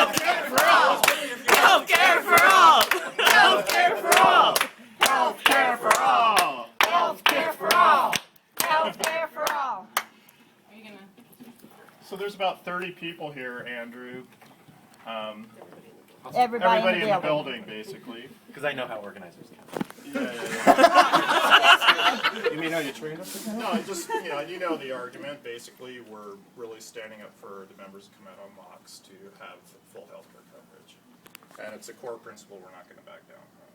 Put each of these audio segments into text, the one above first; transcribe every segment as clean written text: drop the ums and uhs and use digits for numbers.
Healthcare for all! Healthcare for all! Healthcare for all! Healthcare for all! Healthcare for all! Healthcare for all! Are you gonna? So there's about 30 people here, Andrew. Everybody in the building, basically. Because I know how organizers count. Yeah. You mean how you trained us? No, just, you know the argument. Basically, we're really standing up for the members who come out on mocks to have full healthcare coverage. And it's a core principle we're not going to back down from.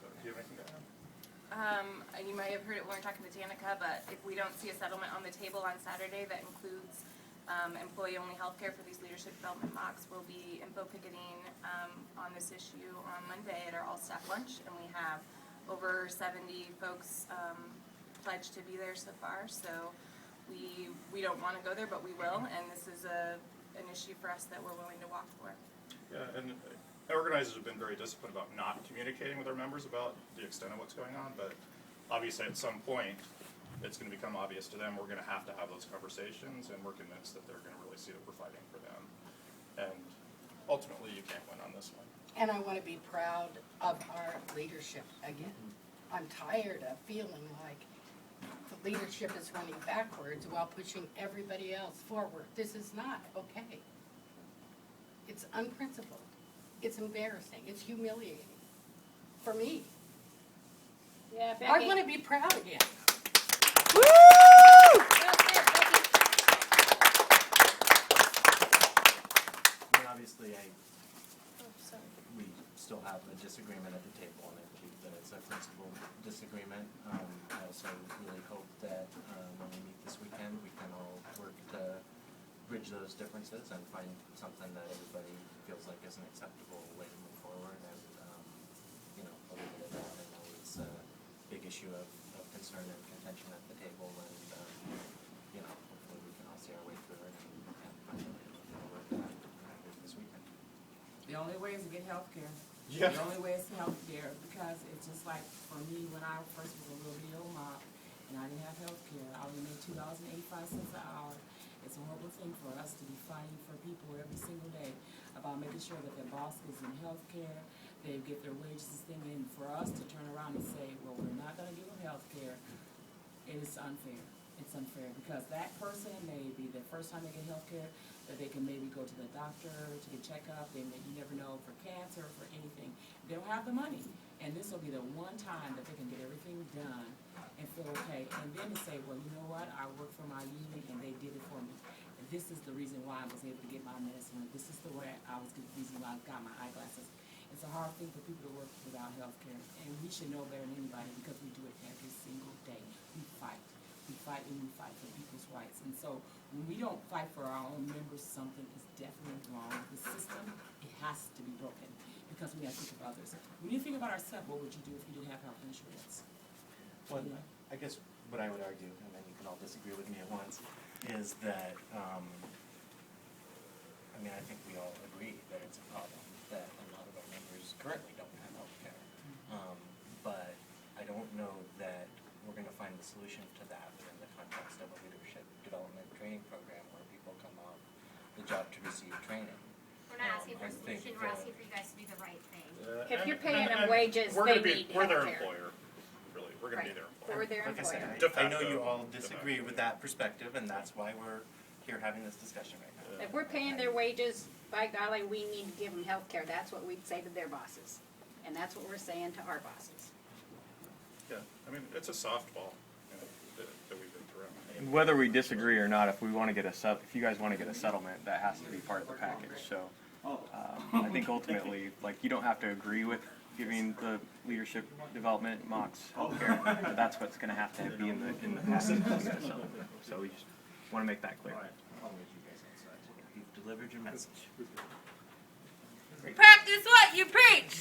So, do you have anything to add? You might have heard it when we were talking to Danica, but if we don't see a settlement on the table on Saturday that includes employee-only healthcare for these leadership development mocks, we'll be info picketing on this issue on Monday at our all-staff lunch, and we have over 70 folks pledged to be there so far. So we don't want to go there, but we will, and this is an issue for us that we're willing to walk for. Yeah, and organizers have been very disciplined about not communicating with our members about the extent of what's going on, but obviously at some point it's going to become obvious to them we're going to have those conversations, and we're convinced that they're going to really see that we're fighting for them. And ultimately you can't win on this one. And I want to be proud of our leadership again. I'm tired of feeling like the leadership is running backwards while pushing everybody else forward. This is not okay. It's unprincipled. It's embarrassing. It's humiliating. For me. Yeah, Becky. I want to be proud again. Woo! I mean, obviously, we still have a disagreement at the table, and I believe that it's a principal disagreement. I also really hope that when we meet this weekend, we can all work to bridge those differences and find something that everybody feels like is an acceptable way to move forward. And I'll leave it at that. I know it's a big issue of concern and contention at the table, and hopefully we can all see our way through it and find a way to move forward this weekend. The only way is to get health care. Yeah. The only way is to health care, because it's just like for me when I first was a little bitty old mom and I didn't have health care. I only made $2.85 an hour. It's a horrible thing for us to be fighting for people every single day about making sure that their boss is in health care, they get their wages thing in. For us to turn around and say, well, we're not going to give them health care, it is unfair. It's unfair because that person may be the first time they get health care, that they can maybe go to the doctor to get checkup. You never know, for cancer, for anything. They don't have the money. And this will be the one time that they can get everything done and feel okay. And then to say, well, you know what, I work for my union and they did it for me. And this is the reason why I was able to get my medicine. This is the reason why I got my eyeglasses. It's a hard thing for people to work without health care. And we should know better than anybody because we do it every single day. We fight. We fight and we fight for people's rights. And so when we don't fight for our own members, something is definitely wrong with the system. It has to be broken because we have to think of others. When you think about ourselves, what would you do if you didn't have health insurance? Well, I guess what I would argue, and then you can all disagree with me at once, is that, I think we all agree that it's a problem that a lot of our members currently don't have health care. But I don't know that we're going to find the solution to that within the context of a leadership development training program where people come off the job to receive training. We're not asking for a solution, we're asking for you guys to do the right thing. If you're paying them wages, they need we're their healthcare. employer, really. We're going to be their employer. We're their Like I said, employer. I know you all disagree with that perspective, and that's why we're here having this discussion right now. If we're paying their wages, by golly, we need to give them health care. That's what we'd say to their bosses. And that's what we're saying to our bosses. Yeah, it's a softball that we've been throwing. Whether we disagree or not, if you guys want to get a settlement, that has to be part of the package. So I think ultimately, you don't have to agree with giving the leadership development mocks healthcare, but that's what's going to have to be in the package to get a settlement. So we just want to make that clear. You've delivered your message. Practice what you preach.